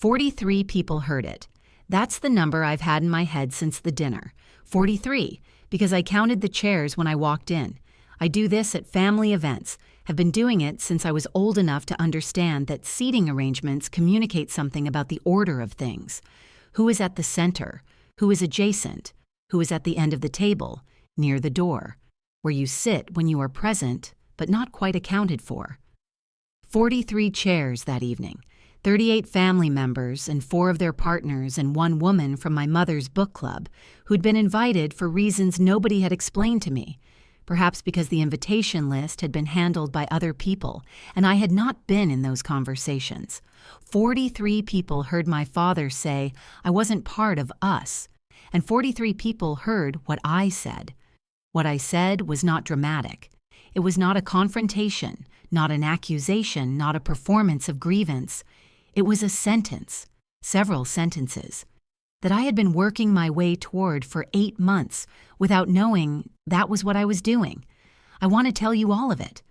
43 people heard it. That's the number I've had in my head since the dinner. 43, because I counted the chairs when I walked in. I do this at family events, have been doing it since I was old enough to understand that seating arrangements communicate something about the order of things. Who is at the center? Who is adjacent? Who is at the end of the table, near the door, where you sit when you are present, but not quite accounted for. 43 chairs that evening, 38 family members and 4 of their partners and 1 woman from my mother's book club who'd been invited for reasons nobody had explained to me, perhaps because the invitation list had been handled by other people and I had not been in those conversations. 43 people heard my father say I wasn't part of us, and 43 people heard what I said. What I said was not dramatic. It was not a confrontation, not an accusation, not a performance of grievance. It was a sentence, several sentences, that I had been working my way toward for 8 months without knowing that was what I was doing. I want to tell you all of it.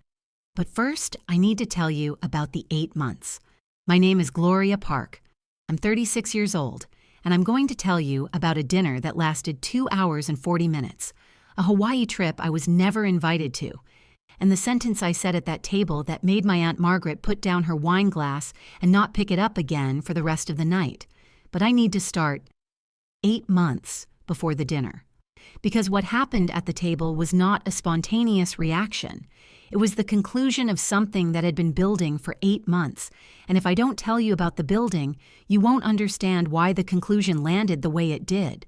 But first, I need to tell you about the 8 months. My name is Gloria Park. I'm 36 years old, and I'm going to tell you about a dinner that lasted 2 hours and 40 minutes, a Hawaii trip I was never invited to, and the sentence I said at that table that made my Aunt Margaret put down her wine glass and not pick it up again for the rest of the night. But I need to start 8 months before the dinner. Because what happened at the table was not a spontaneous reaction. It was the conclusion of something that had been building for 8 months, and if I don't tell you about the building, you won't understand why the conclusion landed the way it did.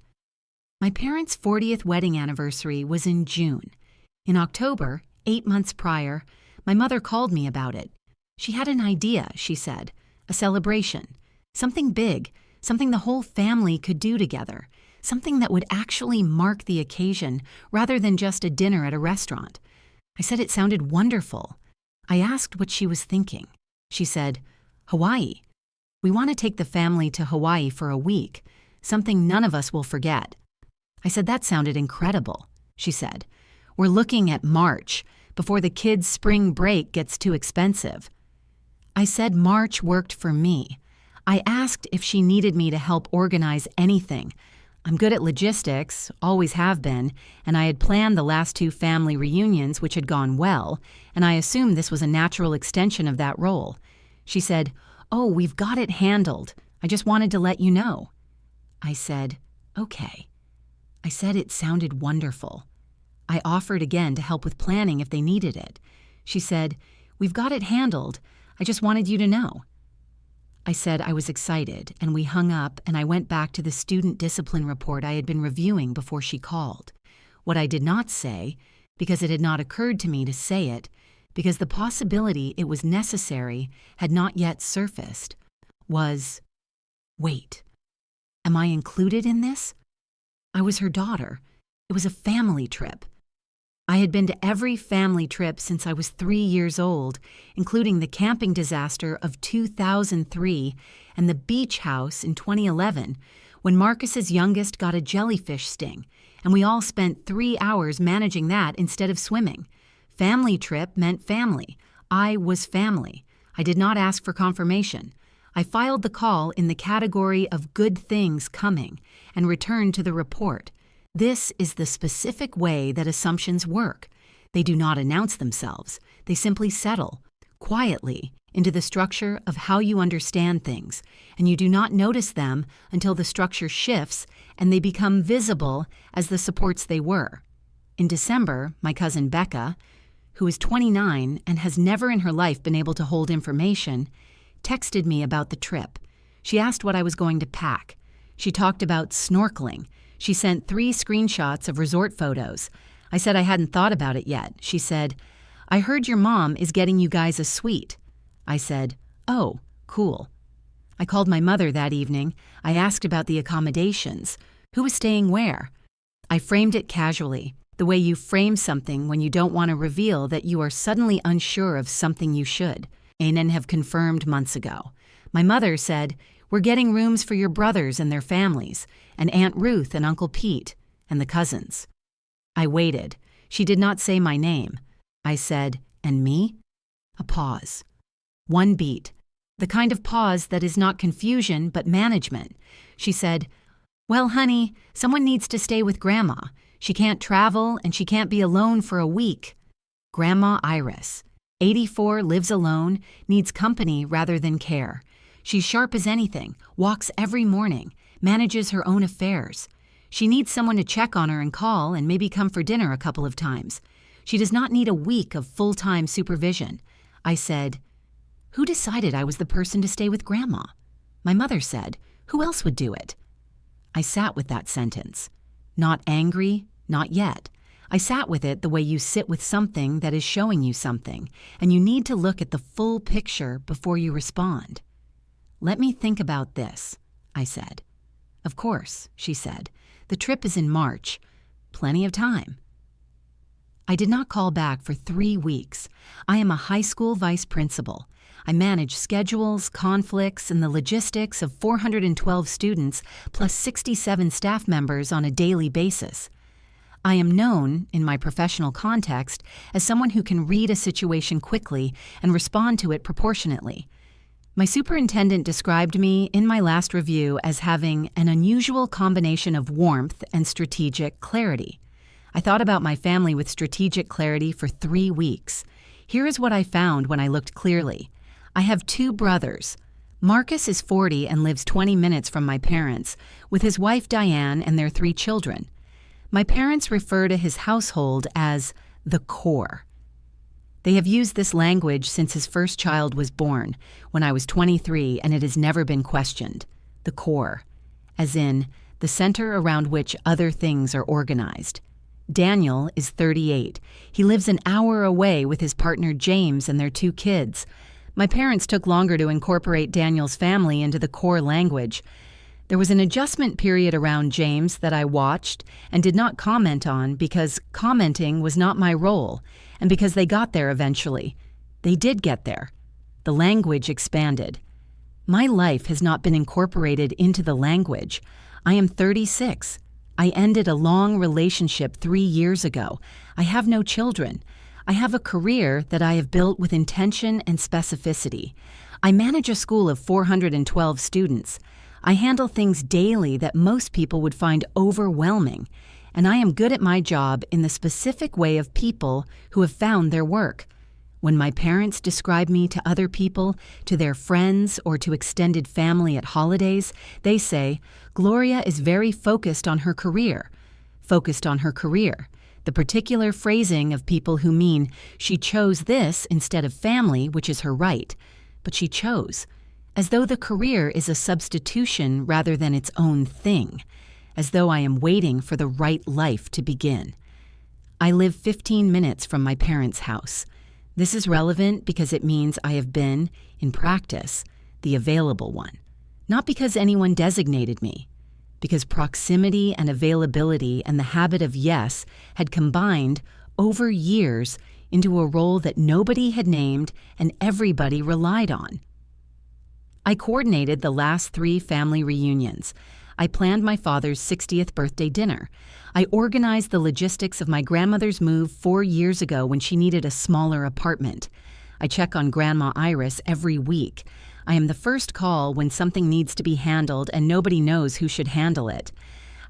My parents' 40th wedding anniversary was in June. In October, 8 months prior, my mother called me about it. She had an idea, she said, a celebration, something big, something the whole family could do together, something that would actually mark the occasion rather than just a dinner at a restaurant. I said it sounded wonderful. I asked what she was thinking. She said, Hawaii. We want to take the family to Hawaii for a week, something none of us will forget. I said that sounded incredible. She said, we're looking at March, before the kids' spring break gets too expensive. I said March worked for me. I asked if she needed me to help organize anything. I'm good at logistics, always have been, and I had planned the last 2 family reunions which had gone well, and I assumed this was a natural extension of that role. She said, oh, we've got it handled. I just wanted to let you know. I said, okay. I said it sounded wonderful. I offered again to help with planning if they needed it. She said, we've got it handled. I just wanted you to know. I said I was excited, and we hung up, and I went back to the student discipline report I had been reviewing before she called. What I did not say, because it had not occurred to me to say it, because the possibility it was necessary had not yet surfaced, was, wait, am I included in this? I was her daughter. It was a family trip. I had been to every family trip since I was 3 years old, including the camping disaster of 2003 and the beach house in 2011, when Marcus's youngest got a jellyfish sting, and we all spent 3 hours managing that instead of swimming. Family trip meant family. I was family. I did not ask for confirmation. I filed the call in the category of good things coming and returned to the report. This is the specific way that assumptions work. They do not announce themselves. They simply settle, quietly, into the structure of how you understand things, and you do not notice them until the structure shifts and they become visible as the supports they were. In December, my cousin Becca, who is 29 and has never in her life been able to hold information, texted me about the trip. She asked what I was going to pack. She talked about snorkeling. She sent 3 screenshots of resort photos. I said I hadn't thought about it yet. She said, I heard your mom is getting you guys a suite. I said, oh, cool. I called my mother that evening. I asked about the accommodations. Who was staying where? I framed it casually, the way you frame something when you don't want to reveal that you are suddenly unsure of something you should. Anan have confirmed months ago. My mother said, we're getting rooms for your brothers and their families, and Aunt Ruth and Uncle Pete, and the cousins. I waited. She did not say my name. I said, and me? A pause. 1 beat. The kind of pause that is not confusion but management. She said, "Well, honey, someone needs to stay with Grandma. She can't travel and she can't be alone for a week." Grandma Iris, 84, lives alone, needs company rather than care. She's sharp as anything, walks every morning, manages her own affairs. She needs someone to check on her and call and maybe come for dinner a couple of times. She does not need a week of full-time supervision. I said, "Who decided I was the person to stay with Grandma?" My mother said, "Who else would do it?" I sat with that sentence. Not angry, not yet. I sat with it the way you sit with something that is showing you something, and you need to look at the full picture before you respond. "Let me think about this," I said. "Of course," she said. "The trip is in March. Plenty of time." I did not call back for 3 weeks. I am a high school vice principal. I manage schedules, conflicts, and the logistics of 412 students plus 67 staff members on a daily basis. I am known, in my professional context, as someone who can read a situation quickly and respond to it proportionately. My superintendent described me in my last review as having an unusual combination of warmth and strategic clarity. I thought about my family with strategic clarity for 3 weeks. Here is what I found when I looked clearly. I have 2 brothers. Marcus is 40 and lives 20 minutes from my parents, with his wife Diane and their 3 children. My parents refer to his household as the core. They have used this language since his first child was born, when I was 23, and it has never been questioned. The core, as in the center around which other things are organized. Daniel is 38. He lives an hour away with his partner James and their 2 kids. My parents took longer to incorporate Daniel's family into the core language. There was an adjustment period around James that I watched and did not comment on because commenting was not my role, and because they got there eventually. They did get there. The language expanded. My life has not been incorporated into the language. I am 36. I ended a long relationship 3 years ago. I have no children. I have a career that I have built with intention and specificity. I manage a school of 412 students. I handle things daily that most people would find overwhelming, and I am good at my job in the specific way of people who have found their work. When my parents describe me to other people, to their friends, or to extended family at holidays, they say, "Gloria is very focused on her career." Focused on her career. The particular phrasing of people who mean she chose this instead of family, which is her right, but she chose. As though the career is a substitution rather than its own thing, as though I am waiting for the right life to begin. I live 15 minutes from my parents' house. This is relevant because it means I have been, in practice, the available one. Not because anyone designated me, because proximity and availability and the habit of yes had combined over years into a role that nobody had named and everybody relied on. I coordinated the last 3 family reunions. I planned my father's 60th birthday dinner. I organized the logistics of my grandmother's move 4 years ago when she needed a smaller apartment. I check on Grandma Iris every week. I am the first call when something needs to be handled and nobody knows who should handle it.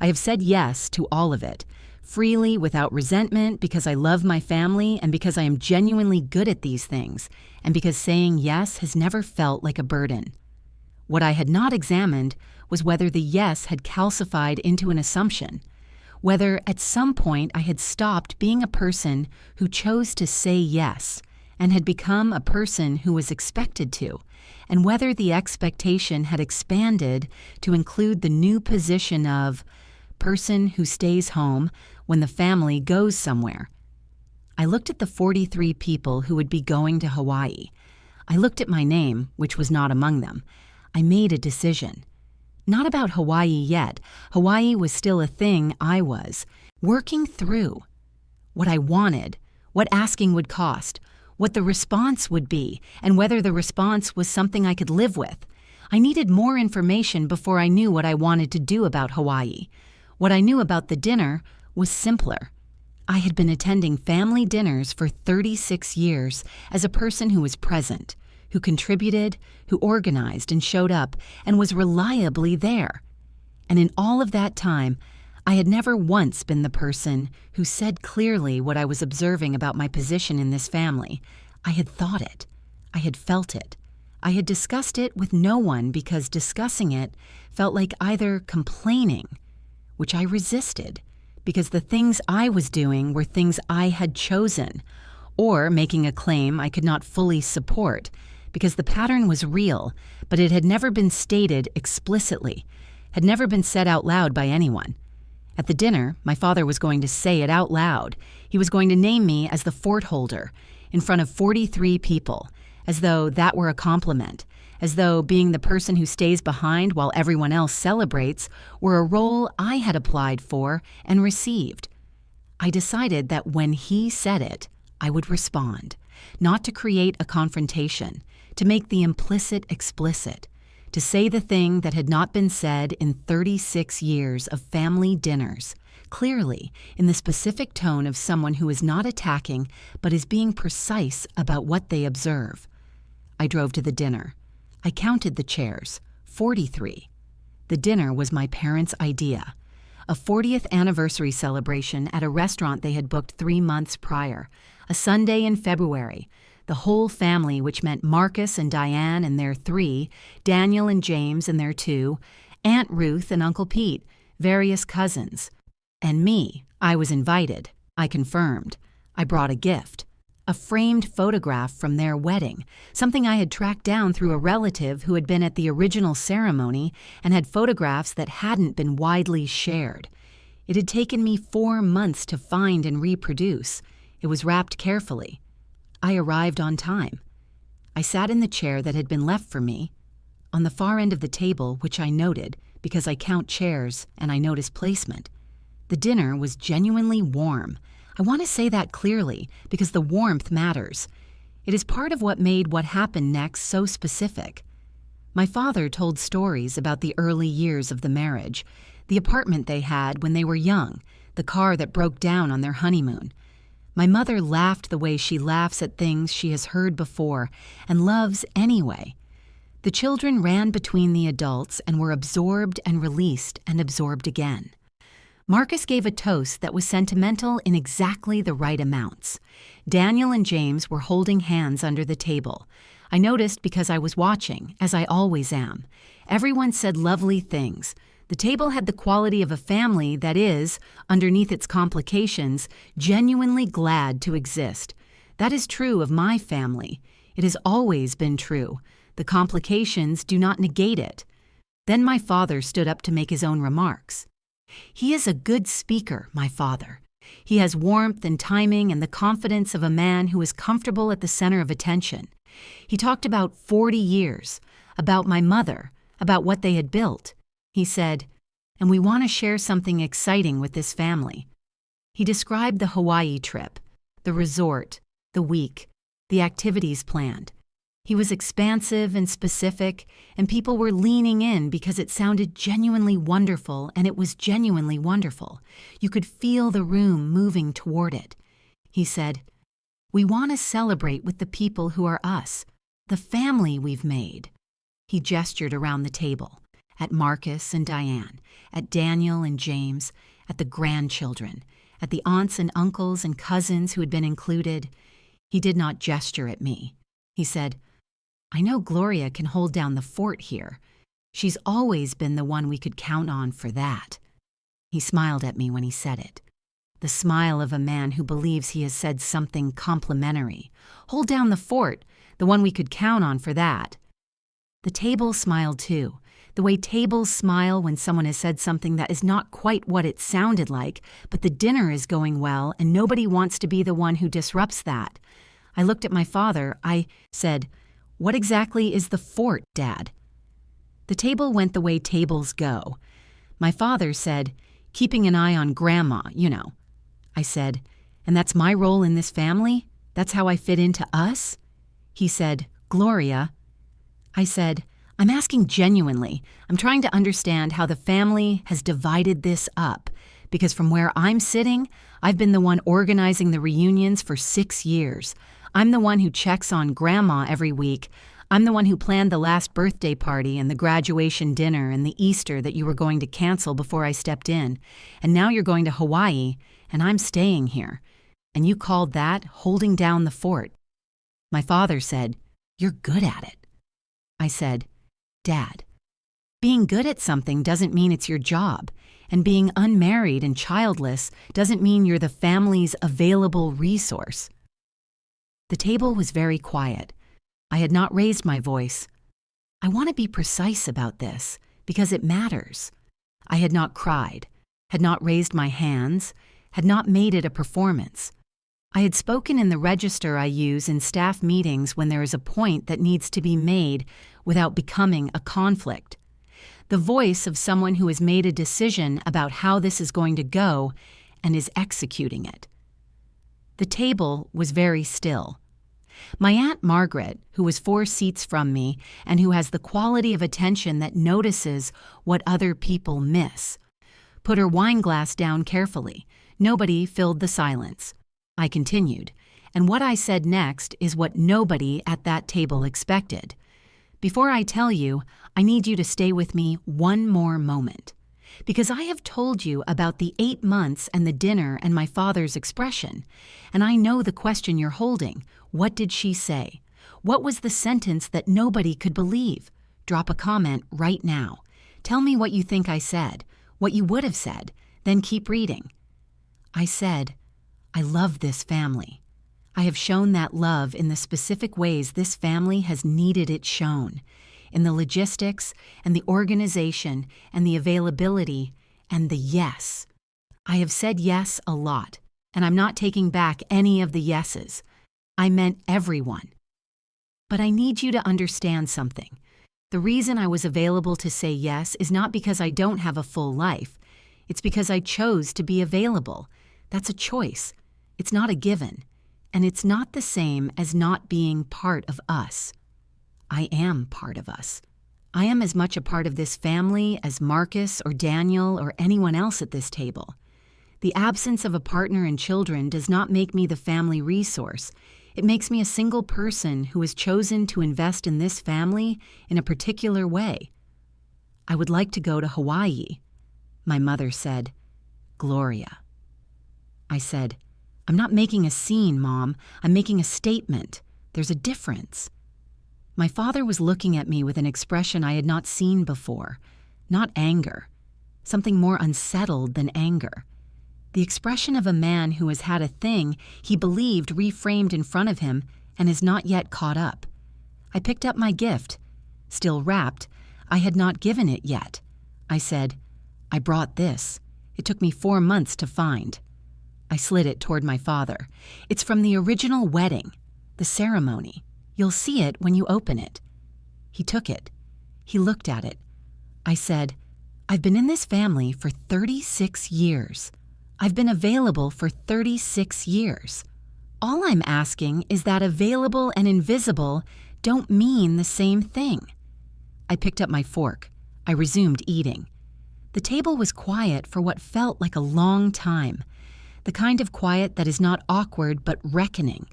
I have said yes to all of it, freely without resentment, because I love my family and because I am genuinely good at these things, and because saying yes has never felt like a burden. What I had not examined was whether the yes had calcified into an assumption, whether at some point I had stopped being a person who chose to say yes and had become a person who was expected to, and whether the expectation had expanded to include the new position of person who stays home when the family goes somewhere. I looked at the 43 people who would be going to Hawaii. I looked at my name, which was not among them. I made a decision. Not about Hawaii yet. Hawaii was still a thing I was working through. What I wanted, what asking would cost, what the response would be, and whether the response was something I could live with. I needed more information before I knew what I wanted to do about Hawaii. What I knew about the dinner was simpler. I had been attending family dinners for 36 years as a person who was present, who contributed, who organized and showed up, and was reliably there. And in all of that time, I had never once been the person who said clearly what I was observing about my position in this family. I had thought it. I had felt it. I had discussed it with no one because discussing it felt like either complaining, which I resisted, because the things I was doing were things I had chosen, or making a claim I could not fully support, because the pattern was real, but it had never been stated explicitly, had never been said out loud by anyone. At the dinner, my father was going to say it out loud. He was going to name me as the fort holder in front of 43 people, as though that were a compliment, as though being the person who stays behind while everyone else celebrates were a role I had applied for and received. I decided that when he said it, I would respond, not to create a confrontation, to make the implicit explicit, to say the thing that had not been said in 36 years of family dinners, clearly in the specific tone of someone who is not attacking but is being precise about what they observe. I drove to the dinner. I counted the chairs, 43. The dinner was my parents' idea, a 40th anniversary celebration at a restaurant they had booked 3 months prior, a Sunday in February. The whole family, which meant Marcus and Diane and their 3, Daniel and James and their 2, Aunt Ruth and Uncle Pete, various cousins. And me, I was invited. I confirmed. I brought a gift. A framed photograph from their wedding, something I had tracked down through a relative who had been at the original ceremony and had photographs that hadn't been widely shared. It had taken me 4 months to find and reproduce. It was wrapped carefully. I arrived on time. I sat in the chair that had been left for me, on the far end of the table, which I noted because I count chairs and I notice placement. The dinner was genuinely warm. I want to say that clearly because the warmth matters. It is part of what made what happened next so specific. My father told stories about the early years of the marriage, the apartment they had when they were young, the car that broke down on their honeymoon. My mother laughed the way she laughs at things she has heard before and loves anyway. The children ran between the adults and were absorbed and released and absorbed again. Marcus gave a toast that was sentimental in exactly the right amounts. Daniel and James were holding hands under the table. I noticed because I was watching, as I always am. Everyone said lovely things. The table had the quality of a family that is, underneath its complications, genuinely glad to exist. That is true of my family. It has always been true. The complications do not negate it. Then my father stood up to make his own remarks. He is a good speaker, my father. He has warmth and timing and the confidence of a man who is comfortable at the center of attention. He talked about 40 years, about my mother, about what they had built. He said, "And we want to share something exciting with this family." He described the Hawaii trip, the resort, the week, the activities planned. He was expansive and specific, and people were leaning in because it sounded genuinely wonderful, and it was genuinely wonderful. You could feel the room moving toward it. He said, "We want to celebrate with the people who are us, the family we've made." He gestured around the table, at Marcus and Diane, at Daniel and James, at the grandchildren, at the aunts and uncles and cousins who had been included. He did not gesture at me. He said, "I know Gloria can hold down the fort here. She's always been the one we could count on for that." He smiled at me when he said it. The smile of a man who believes he has said something complimentary. Hold down the fort, the one we could count on for that. The table smiled too, the way tables smile when someone has said something that is not quite what it sounded like, but the dinner is going well and nobody wants to be the one who disrupts that. I looked at my father. I said, "What exactly is the fort, Dad?" The table went the way tables go. My father said, "Keeping an eye on Grandma, you know." I said, "And that's my role in this family? That's how I fit into us?" He said, "Gloria." I said, "I'm asking genuinely. I'm trying to understand how the family has divided this up, because from where I'm sitting, I've been the one organizing the reunions for 6 years. I'm the one who checks on Grandma every week. I'm the one who planned the last birthday party and the graduation dinner and the Easter that you were going to cancel before I stepped in. And now you're going to Hawaii, and I'm staying here. And you called that holding down the fort. My father said, "You're good at it." I said, "Dad, being good at something doesn't mean it's your job, and being unmarried and childless doesn't mean you're the family's available resource." The table was very quiet. I had not raised my voice. I want to be precise about this because it matters. I had not cried, had not raised my hands, had not made it a performance. I had spoken in the register I use in staff meetings when there is a point that needs to be made without becoming a conflict. The voice of someone who has made a decision about how this is going to go and is executing it. The table was very still. My Aunt Margaret, who was 4 seats from me and who has the quality of attention that notices what other people miss, put her wine glass down carefully. Nobody filled the silence. I continued, and what I said next is what nobody at that table expected. Before I tell you, I need you to stay with me one more moment. Because I have told you about the 8 months and the dinner and my father's expression, and I know the question you're holding. What did she say? What was the sentence that nobody could believe? Drop a comment right now. Tell me what you think I said, what you would have said, then keep reading. I said, "I love this family. I have shown that love in the specific ways this family has needed it shown, in the logistics and the organization and the availability and the yes. I have said yes a lot, and I'm not taking back any of the yeses. I meant everyone. But I need you to understand something. The reason I was available to say yes is not because I don't have a full life. It's because I chose to be available. That's a choice. It's not a given. And it's not the same as not being part of us. I am part of us. I am as much a part of this family as Marcus or Daniel or anyone else at this table. The absence of a partner and children does not make me the family resource. It makes me a single person who has chosen to invest in this family in a particular way. I would like to go to Hawaii. My mother said, "Gloria." I said, "I'm not making a scene, Mom. I'm making a statement. There's a difference." My father was looking at me with an expression I had not seen before, not anger, something more unsettled than anger. The expression of a man who has had a thing he believed reframed in front of him and is not yet caught up. I picked up my gift. Still wrapped, I had not given it yet. I said, "I brought this. It took me 4 months to find." I slid it toward my father. "It's from the original wedding, the ceremony. You'll see it when you open it." He took it. He looked at it. I said, "I've been in this family for 36 years. I've been available for 36 years. All I'm asking is that available and invisible don't mean the same thing." I picked up my fork. I resumed eating. The table was quiet for what felt like a long time. The kind of quiet that is not awkward but reckoning.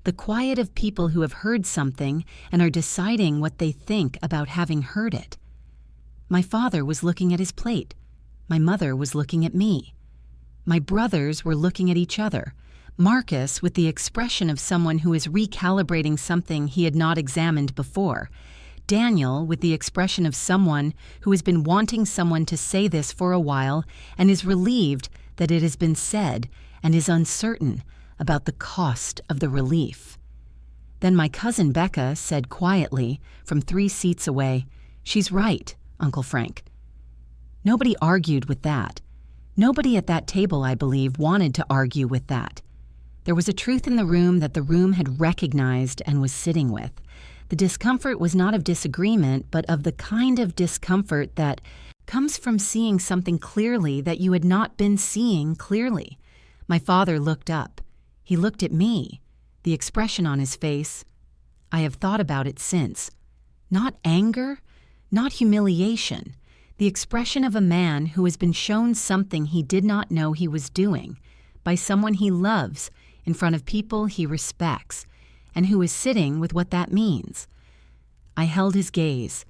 The quiet of people who have heard something and are deciding what they think about having heard it. My father was looking at his plate. My mother was looking at me. My brothers were looking at each other. Marcus with the expression of someone who is recalibrating something he had not examined before. Daniel with the expression of someone who has been wanting someone to say this for a while and is relieved that it has been said and is uncertain about the cost of the relief. Then my cousin Becca said quietly from 3 seats away, "She's right, Uncle Frank." Nobody argued with that. Nobody at that table, I believe, wanted to argue with that. There was a truth in the room that the room had recognized and was sitting with. The discomfort was not of disagreement, but of the kind of discomfort that comes from seeing something clearly that you had not been seeing clearly. My father looked up. He looked at me. The expression on his face, I have thought about it since. Not anger, not humiliation. The expression of a man who has been shown something he did not know he was doing by someone he loves in front of people he respects, and who is sitting with what that means. I held his gaze.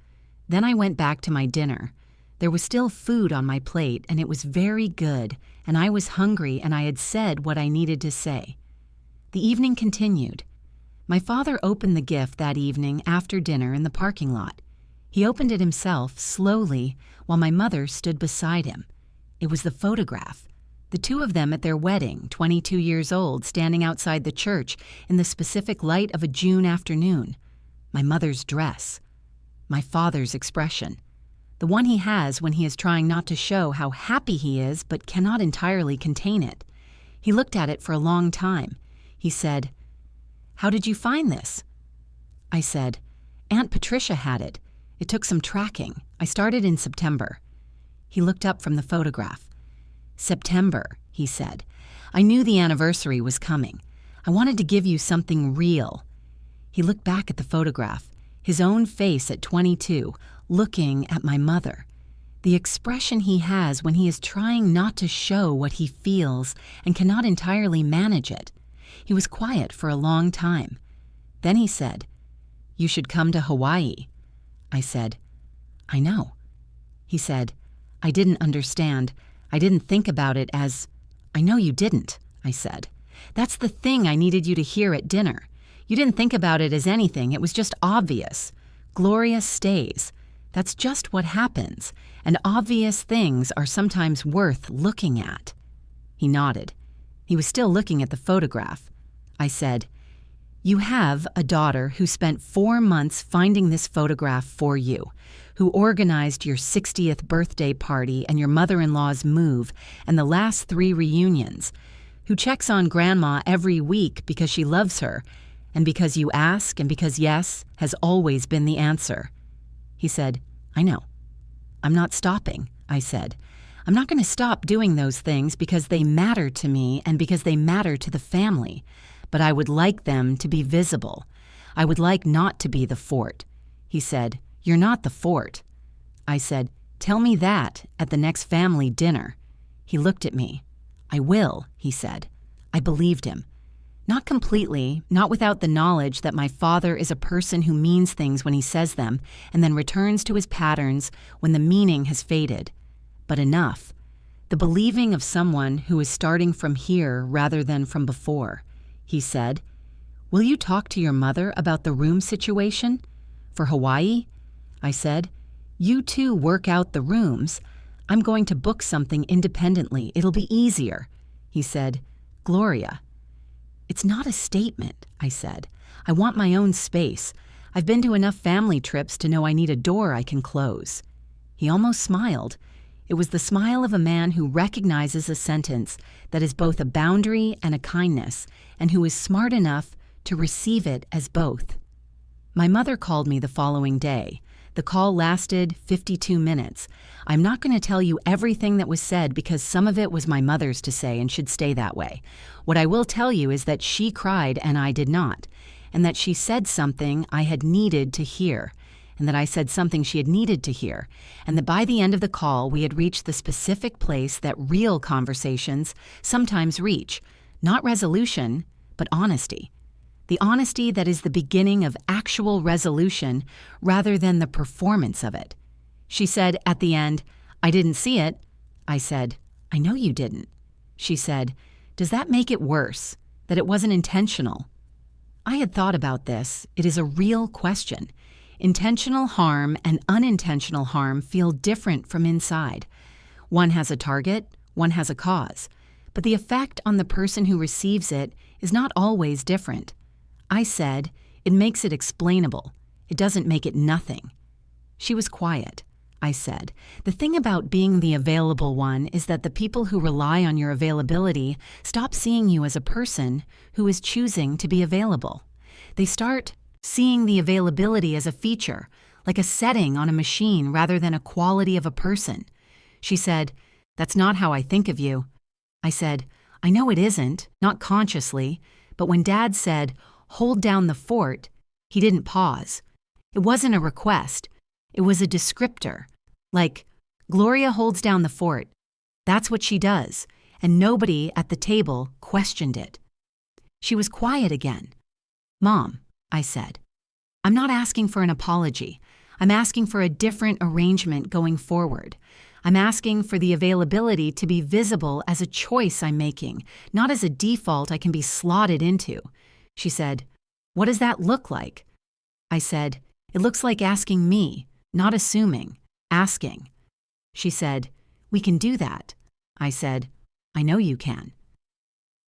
Then I went back to my dinner. There was still food on my plate, and it was very good, and I was hungry, and I had said what I needed to say. The evening continued. My father opened the gift that evening after dinner in the parking lot. He opened it himself, slowly, while my mother stood beside him. It was the photograph. The two of them at their wedding, 22 years old, standing outside the church in the specific light of a June afternoon. My mother's dress. My father's expression. The one he has when he is trying not to show how happy he is but cannot entirely contain it. He looked at it for a long time. He said, "How did you find this?" I said, "Aunt Patricia had it. It took some tracking. I started in September." He looked up from the photograph. "September," he said. "I knew the anniversary was coming. I wanted to give you something real." He looked back at the photograph, his own face at 22, looking at my mother. The expression he has when he is trying not to show what he feels and cannot entirely manage it. He was quiet for a long time. Then he said, "You should come to Hawaii." I said, "I know." He said, "I didn't understand. I didn't think about it as—" "I know you didn't," I said. "That's the thing I needed you to hear at dinner. You didn't think about it as anything. It was just obvious. Gloria stays. That's just what happens, and obvious things are sometimes worth looking at." He nodded. He was still looking at the photograph. I said, "You have a daughter who spent 4 months finding this photograph for you, who organized your 60th birthday party and your mother-in-law's move and the last 3 reunions, who checks on Grandma every week because she loves her, and because you ask and because yes has always been the answer." He said, "I know. I'm not stopping," I said. "I'm not going to stop doing those things because they matter to me and because they matter to the family, but I would like them to be visible. I would like not to be the fort." He said, "You're not the fort." I said, "Tell me that at the next family dinner." He looked at me. "I will," he said. I believed him. Not completely, not without the knowledge that my father is a person who means things when he says them and then returns to his patterns when the meaning has faded. But enough. The believing of someone who is starting from here rather than from before. He said, "Will you talk to your mother about the room situation? For Hawaii?" I said, "You two work out the rooms. I'm going to book something independently. It'll be easier." He said, "Gloria." "It's not a statement," I said. "I want my own space. I've been to enough family trips to know I need a door I can close." He almost smiled. It was the smile of a man who recognizes a sentence that is both a boundary and a kindness, and who is smart enough to receive it as both. My mother called me the following day. The call lasted 52 minutes. I'm not going to tell you everything that was said because some of it was my mother's to say and should stay that way. What I will tell you is that she cried and I did not, and that she said something I had needed to hear, and that I said something she had needed to hear, and that by the end of the call we had reached the specific place that real conversations sometimes reach, not resolution, but honesty. The honesty that is the beginning of actual resolution rather than the performance of it. She said at the end, "I didn't see it." I said, "I know you didn't." She said, "Does that make it worse, that it wasn't intentional?" I had thought about this. It is a real question. Intentional harm and unintentional harm feel different from inside. One has a target, one has a cause, but the effect on the person who receives it is not always different. I said, "It makes it explainable. It doesn't make it nothing." She was quiet. I said, "The thing about being the available one is that the people who rely on your availability stop seeing you as a person who is choosing to be available. They start seeing the availability as a feature, like a setting on a machine rather than a quality of a person." She said, "That's not how I think of you." I said, "I know it isn't, not consciously, but when Dad said, 'Hold down the fort,' he didn't pause. It wasn't a request. It was a descriptor. Like, Gloria holds down the fort. That's what she does, and nobody at the table questioned it." She was quiet again. "Mom," I said. I'm not asking for an apology. I'm asking for a different arrangement going forward. I'm asking for the availability to be visible as a choice I'm making, not as a default I can be slotted into. She said, "What does that look like?" I said, "It looks like asking me, not assuming, asking." She said, "We can do that." I said, "I know you can."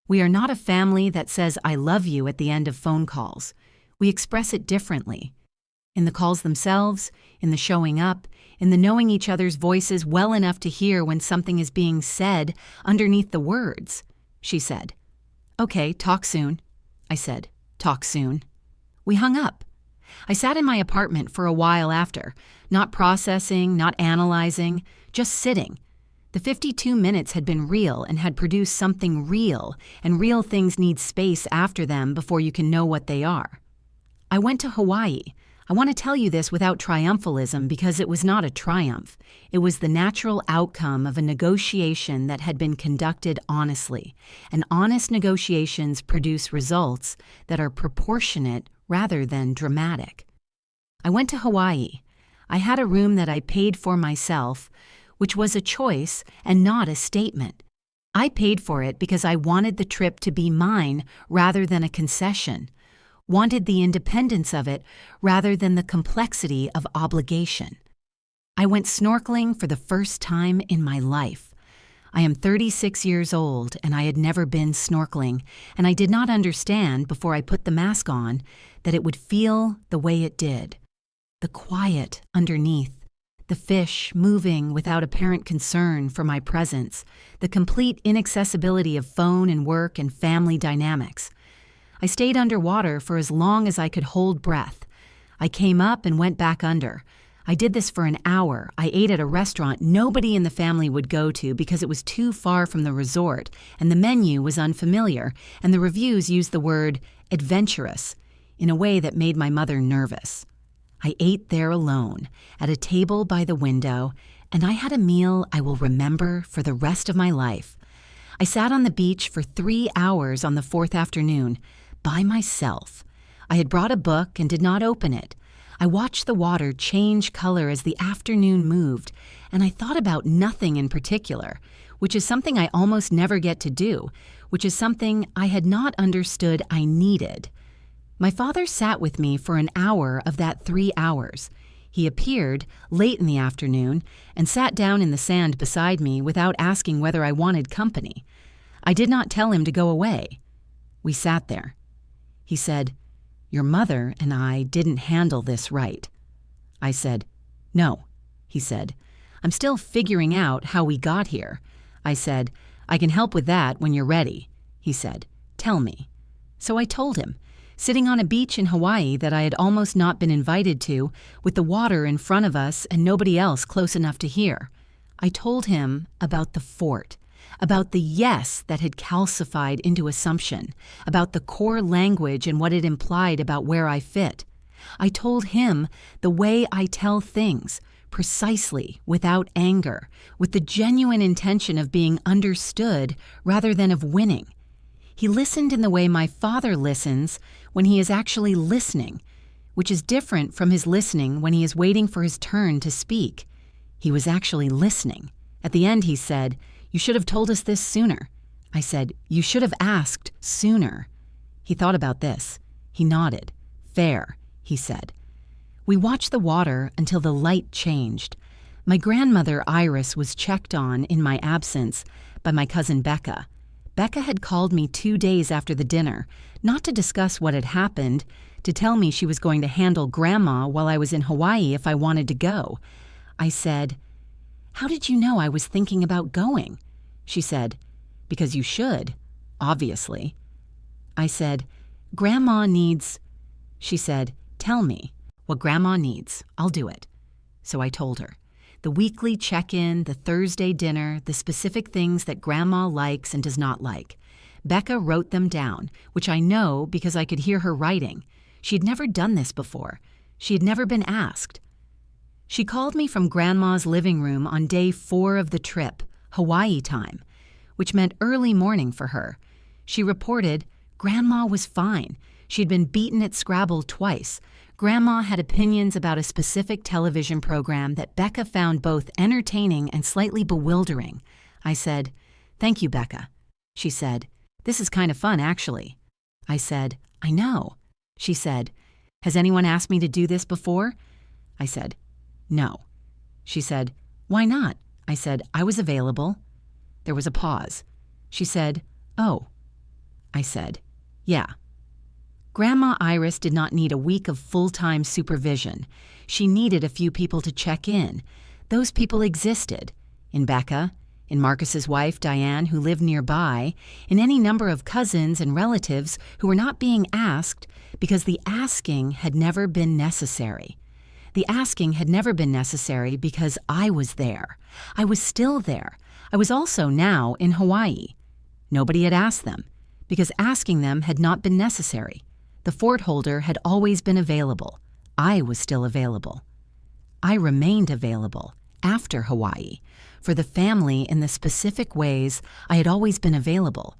We are not a family that says "I love you" at the end of phone calls. We express it differently. In the calls themselves, in the showing up, in the knowing each other's voices well enough to hear when something is being said underneath the words. She said, "Okay, talk soon." I said, "Talk soon." We hung up. I sat in my apartment for a while after, not processing, not analyzing, just sitting. The 52 minutes had been real and had produced something real, and real things need space after them before you can know what they are. I went to Hawaii. I want to tell you this without triumphalism because it was not a triumph. It was the natural outcome of a negotiation that had been conducted honestly, and honest negotiations produce results that are proportionate rather than dramatic. I went to Hawaii. I had a room that I paid for myself, which was a choice and not a statement. I paid for it because I wanted the trip to be mine rather than a concession, wanted the independence of it rather than the complexity of obligation. I went snorkeling for the first time in my life. I am 36 years old and I had never been snorkeling, and I did not understand before I put the mask on that it would feel the way it did. The quiet underneath, the fish moving without apparent concern for my presence, the complete inaccessibility of phone and work and family dynamics. I stayed underwater for as long as I could hold breath. I came up and went back under. I did this for an hour. I ate at a restaurant nobody in the family would go to because it was too far from the resort, and the menu was unfamiliar, and the reviews used the word adventurous in a way that made my mother nervous. I ate there alone, at a table by the window, and I had a meal I will remember for the rest of my life. I sat on the beach for 3 hours on the 4th afternoon, by myself. I had brought a book and did not open it. I watched the water change color as the afternoon moved, and I thought about nothing in particular, which is something I almost never get to do, which is something I had not understood I needed. My father sat with me for an hour of that 3 hours. He appeared late in the afternoon and sat down in the sand beside me without asking whether I wanted company. I did not tell him to go away. We sat there. He said, "Your mother and I didn't handle this right." I said, "No," he said. "I'm still figuring out how we got here." I said, "I can help with that when you're ready." He said, "Tell me." So I told him, sitting on a beach in Hawaii that I had almost not been invited to, with the water in front of us and nobody else close enough to hear. I told him about the fort, about the yes that had calcified into assumption, about the core language and what it implied about where I fit. I told him the way I tell things, precisely, without anger, with the genuine intention of being understood rather than of winning. He listened in the way my father listens when he is actually listening, which is different from his listening when he is waiting for his turn to speak. He was actually listening. At the end he said, "You should have told us this sooner." I said, "You should have asked sooner." He thought about this. He nodded. "Fair," he said. We watched the water until the light changed. My grandmother Iris was checked on in my absence by my cousin Becca. Becca had called me 2 days after the dinner, not to discuss what had happened, to tell me she was going to handle Grandma while I was in Hawaii if I wanted to go. I said, "How did you know I was thinking about going?" She said, "Because you should, obviously." I said, "Grandma needs..." She said, "Tell me what Grandma needs. I'll do it." So I told her. The weekly check-in, the Thursday dinner, the specific things that Grandma likes and does not like. Becca wrote them down, which I know because I could hear her writing. She had never done this before. She had never been asked. She called me from Grandma's living room on day 4 of the trip, Hawaii time, which meant early morning for her. She reported Grandma was fine. She'd been beaten at Scrabble twice. Grandma had opinions about a specific television program that Becca found both entertaining and slightly bewildering. I said, "Thank you, Becca." She said, "This is kind of fun, actually." I said, "I know." She said, "Has anyone asked me to do this before?" I said, "No." She said, "Why not?" I said, "I was available." There was a pause. She said, "Oh." I said, "Yeah." Grandma Iris did not need a week of full-time supervision. She needed a few people to check in. Those people existed. In Becca, in Marcus's wife, Diane, who lived nearby, in any number of cousins and relatives who were not being asked because the asking had never been necessary. The asking had never been necessary because I was there. I was still there. I was also now in Hawaii. Nobody had asked them, because asking them had not been necessary. The fort holder had always been available. I was still available. I remained available after Hawaii for the family in the specific ways I had always been available.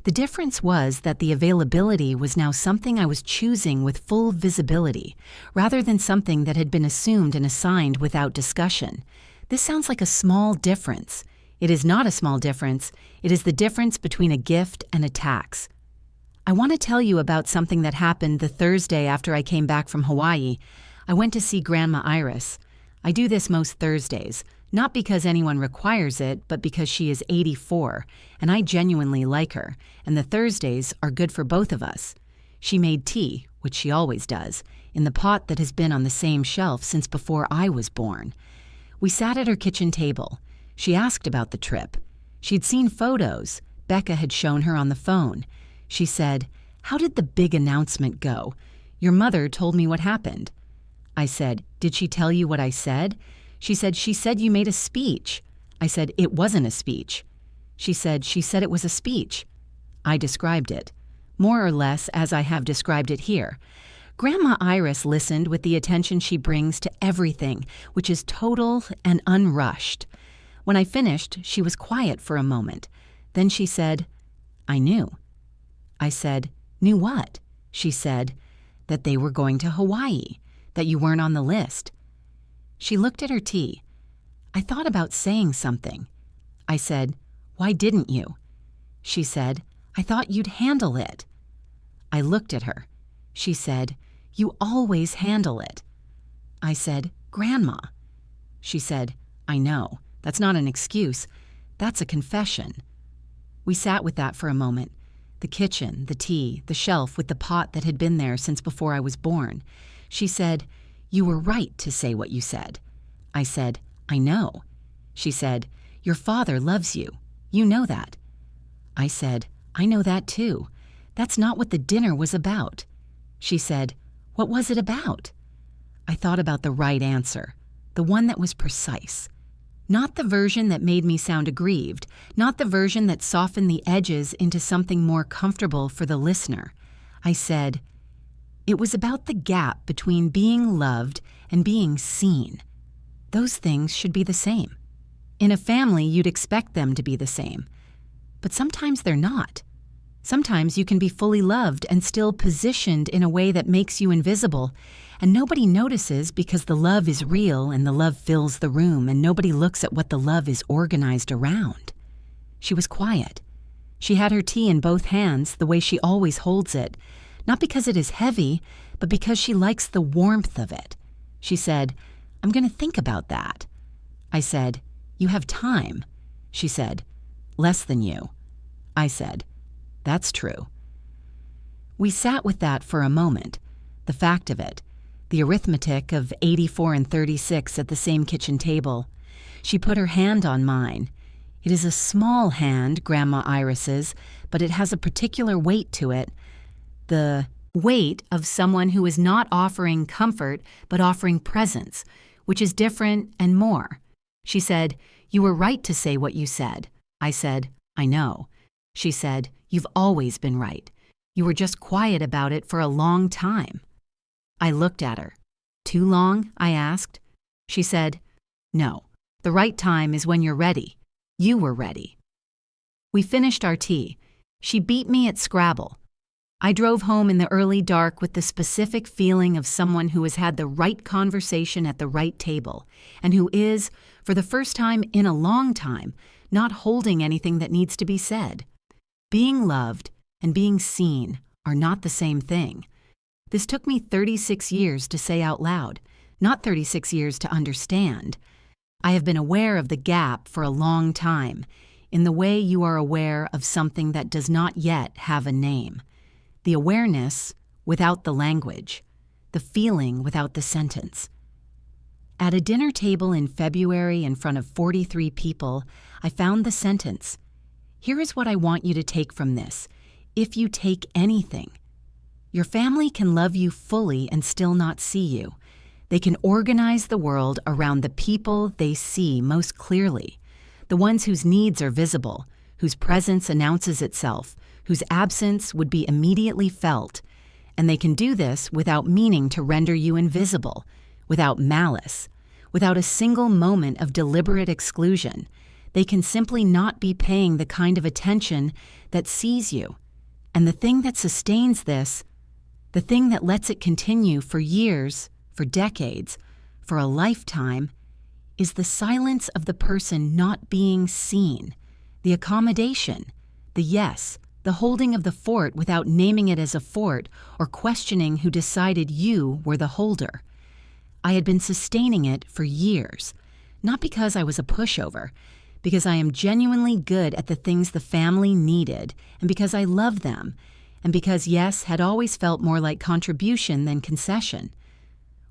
The difference was that the availability was now something I was choosing with full visibility, rather than something that had been assumed and assigned without discussion. This sounds like a small difference. It is not a small difference. It is the difference between a gift and a tax. I want to tell you about something that happened the Thursday after I came back from Hawaii. I went to see Grandma Iris. I do this most Thursdays, not because anyone requires it, but because she is 84, and I genuinely like her, and the Thursdays are good for both of us. She made tea, which she always does, in the pot that has been on the same shelf since before I was born. We sat at her kitchen table. She asked about the trip. She'd seen photos. Becca had shown her on the phone. She said, "How did the big announcement go? Your mother told me what happened." I said, "Did she tell you what I said?" She said you made a speech. I said, "It wasn't a speech." She said it was a speech. I described it, more or less as I have described it here. Grandma Iris listened with the attention she brings to everything, which is total and unrushed. When I finished, she was quiet for a moment. Then she said, "I knew." I said, "Knew what?" She said, "That they were going to Hawaii, that you weren't on the list." She looked at her tea. I thought about saying something. I said, "Why didn't you?" She said, "I thought you'd handle it." I looked at her. She said, "You always handle it." I said, "Grandma." She said, "I know. That's not an excuse. That's a confession." We sat with that for a moment. The kitchen, the tea, the shelf with the pot that had been there since before I was born. She said, "You were right to say what you said." I said, "I know." She said, "Your father loves you. You know that." I said, "I know that too. That's not what the dinner was about." She said, "What was it about?" I thought about the right answer, the one that was precise. Not the version that made me sound aggrieved, not the version that softened the edges into something more comfortable for the listener. I said, "It was about the gap between being loved and being seen. Those things should be the same. In a family, you'd expect them to be the same. But sometimes they're not. Sometimes you can be fully loved and still positioned in a way that makes you invisible, and nobody notices because the love is real and the love fills the room and nobody looks at what the love is organized around." She was quiet. She had her tea in both hands the way she always holds it, not because it is heavy, but because she likes the warmth of it. She said, "I'm going to think about that." I said, "You have time." She said, "Less than you." I said, "That's true." We sat with that for a moment, the fact of it, the arithmetic of 84 and 36 at the same kitchen table. She put her hand on mine. It is a small hand, Grandma Iris's, but it has a particular weight to it. The weight of someone who is not offering comfort, but offering presence, which is different and more. She said, "You were right to say what you said." I said, "I know." She said, "You've always been right. You were just quiet about it for a long time." I looked at her. "Too long?" I asked. She said, "No. The right time is when you're ready. You were ready." We finished our tea. She beat me at Scrabble. I drove home in the early dark with the specific feeling of someone who has had the right conversation at the right table, and who is, for the first time in a long time, not holding anything that needs to be said. Being loved and being seen are not the same thing. This took me 36 years to say out loud, not 36 years to understand. I have been aware of the gap for a long time, in the way you are aware of something that does not yet have a name. The awareness without the language, the feeling without the sentence. At a dinner table in February in front of 43 people, I found the sentence. Here is what I want you to take from this, if you take anything. Your family can love you fully and still not see you. They can organize the world around the people they see most clearly, the ones whose needs are visible, whose presence announces itself, whose absence would be immediately felt, and they can do this without meaning to render you invisible, without malice, without a single moment of deliberate exclusion. They can simply not be paying the kind of attention that sees you. And the thing that sustains this, the thing that lets it continue for years, for decades, for a lifetime, is the silence of the person not being seen, the accommodation, the yes, the holding of the fort without naming it as a fort or questioning who decided you were the holder. I had been sustaining it for years, not because I was a pushover, because I am genuinely good at the things the family needed, and because I love them, and because yes had always felt more like contribution than concession.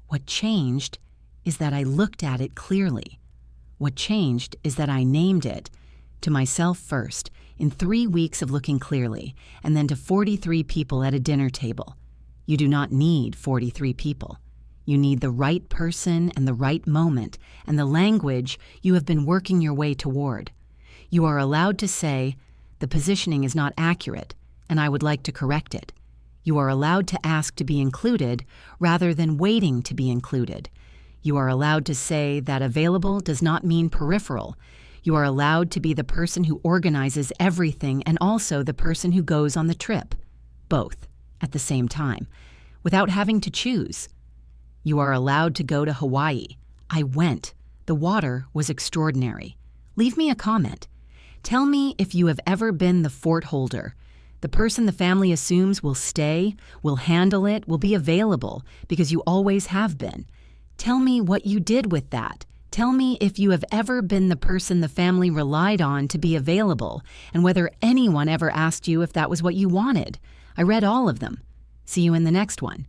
What changed is that I looked at it clearly. What changed is that I named it, to myself first, in 3 weeks of looking clearly, and then to 43 people at a dinner table. You do not need 43 people. You need the right person and the right moment and the language you have been working your way toward. You are allowed to say, the positioning is not accurate, and I would like to correct it. You are allowed to ask to be included rather than waiting to be included. You are allowed to say that available does not mean peripheral. You are allowed to be the person who organizes everything and also the person who goes on the trip, both at the same time, without having to choose. You are allowed to go to Hawaii. I went. The water was extraordinary. Leave me a comment. Tell me if you have ever been the fort holder, the person the family assumes will stay, will handle it, will be available because you always have been. Tell me what you did with that. Tell me if you have ever been the person the family relied on to be available, and whether anyone ever asked you if that was what you wanted. I read all of them. See you in the next one.